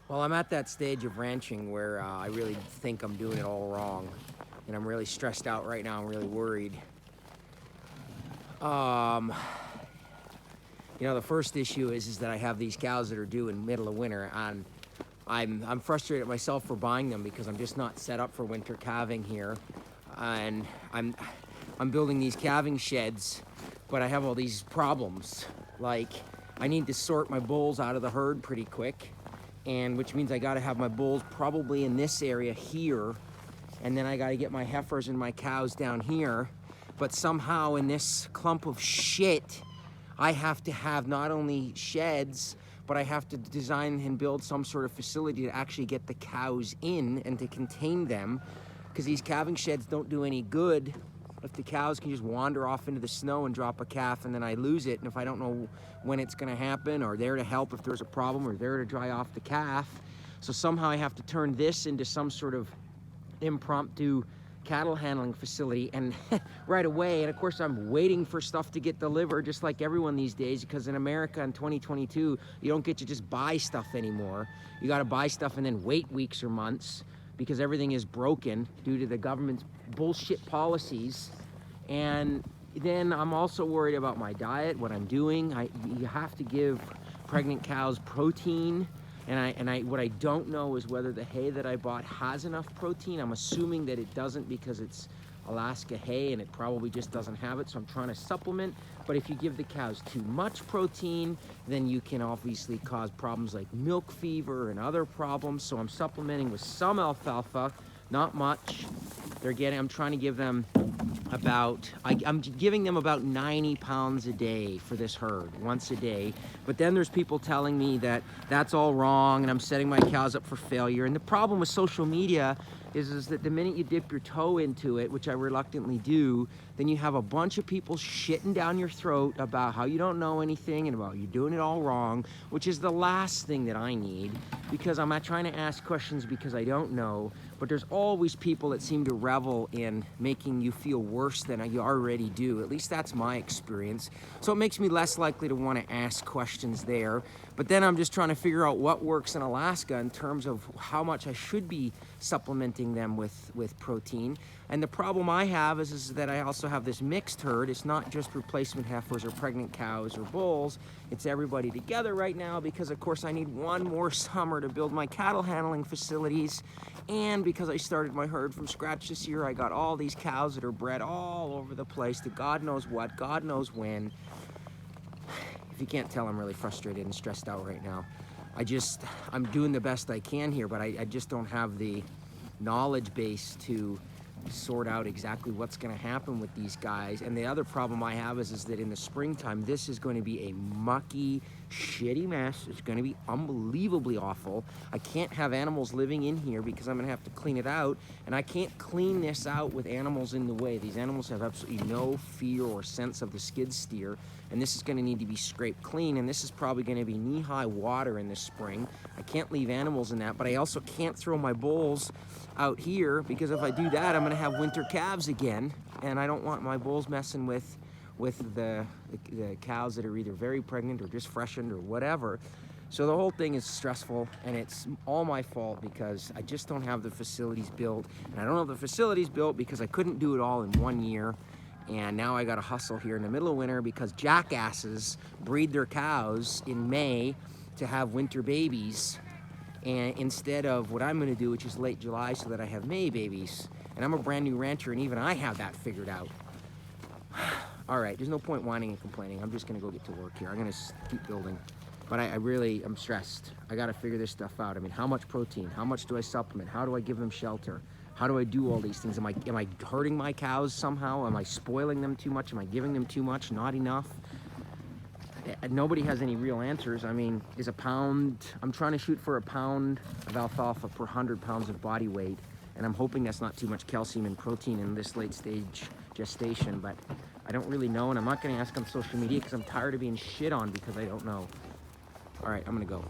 Well, I'm at that stage of ranching where I really think I'm doing it all wrong. And I'm really stressed out right now. I'm really worried. Um, the first issue is that I have these cows that are due in the middle of winter, and I'm frustrated at myself for buying them because I'm just not set up for winter calving here. And I'm building these calving sheds, but I have all these problems. Like, I need to sort my bulls out of the herd pretty quick, and which means I got to have my bulls probably in this area here, and then I got to get my heifers and my cows down here. But somehow in this clump of shit, I have to have not only sheds, but I have to design and build some sort of facility to actually get the cows in and to contain them, because these calving sheds don't do any good if the cows can just wander off into the snow and drop a calf, and then I lose it. And if I don't know when it's going to happen, or there to help if there's a problem, or there to dry off the calf. So somehow I have to turn this into some sort of impromptu cattle handling facility, and right away. And of course I'm waiting for stuff to get delivered, just like everyone these days, because in America in 2022 you don't get to just buy stuff anymore. You got to buy stuff and then wait weeks or months because everything is broken due to the government's bullshit policies. And then I'm also worried about my diet, what I'm doing. You have to give pregnant cows protein. And what I don't know is whether the hay that I bought has enough protein. I'm assuming that it doesn't because it's Alaska hay and it probably just doesn't have it, so I'm trying to supplement. But if you give the cows too much protein, then you can obviously cause problems like milk fever and other problems. So I'm supplementing with some alfalfa, not much. I'm trying to give them I'm giving them about 90 pounds a day for this herd, once a day. But then there's people telling me that that's all wrong and I'm setting my cows up for failure. And the problem with social media is that the minute you dip your toe into it, which I reluctantly do, then you have a bunch of people shitting down your throat about how you don't know anything and about you doing it all wrong, which is the last thing that I need, because I'm not trying to ask questions because I don't know. But there's always people that seem to revel in making you feel worse than you already do. At least that's my experience. So it makes me less likely to want to ask questions there. But then I'm just trying to figure out what works in Alaska in terms of how much I should be supplementing them with protein. And the problem I have is that I also have this mixed herd. It's not just replacement heifers or pregnant cows or bulls. It's everybody together right now because, of course, I need one more summer to build my cattle handling facilities. And because I started my herd from scratch this year, I got all these cows that are bred all over the place to God knows what, God knows when. If you can't tell, I'm really frustrated and stressed out right now. I'm doing the best I can here, but I just don't have the knowledge base to sort out exactly what's going to happen with these guys. And the other problem I have is that in the springtime, this is going to be a mucky, shitty mess. It's going to be unbelievably awful. I can't have animals living in here because I'm going to have to clean it out, and I can't clean this out with animals in the way. These animals have absolutely no fear or sense of the skid steer, and this is going to need to be scraped clean, and this is probably going to be knee-high water in the spring. I can't leave animals in that, but I also can't throw my bulls out here because if I do that, I'm going to have winter calves again, and I don't want my bulls messing with the cows that are either very pregnant or just freshened or whatever. So the whole thing is stressful, and it's all my fault because I just don't have the facilities built. And I don't have the facilities built because I couldn't do it all in 1 year. And now I got to hustle here in the middle of winter because jackasses breed their cows in May to have winter babies, and instead of what I'm going to do, which is late July, so that I have May babies. And I'm a brand new rancher, and even I have that figured out. All right, there's no point whining and complaining. I'm just going to go get to work here. I'm going to keep building. But I'm stressed. I got to figure this stuff out. I mean, how much protein? How much do I supplement? How do I give them shelter? How do I do all these things? Am I hurting my cows somehow? Am I spoiling them too much? Am I giving them too much? Not enough? Nobody has any real answers. I mean, I'm trying to shoot for a pound of alfalfa per 100 pounds of body weight, and I'm hoping that's not too much calcium and protein in this late stage gestation, but I don't really know, and I'm not going to ask on social media because I'm tired of being shit on because I don't know. All right, I'm going to go.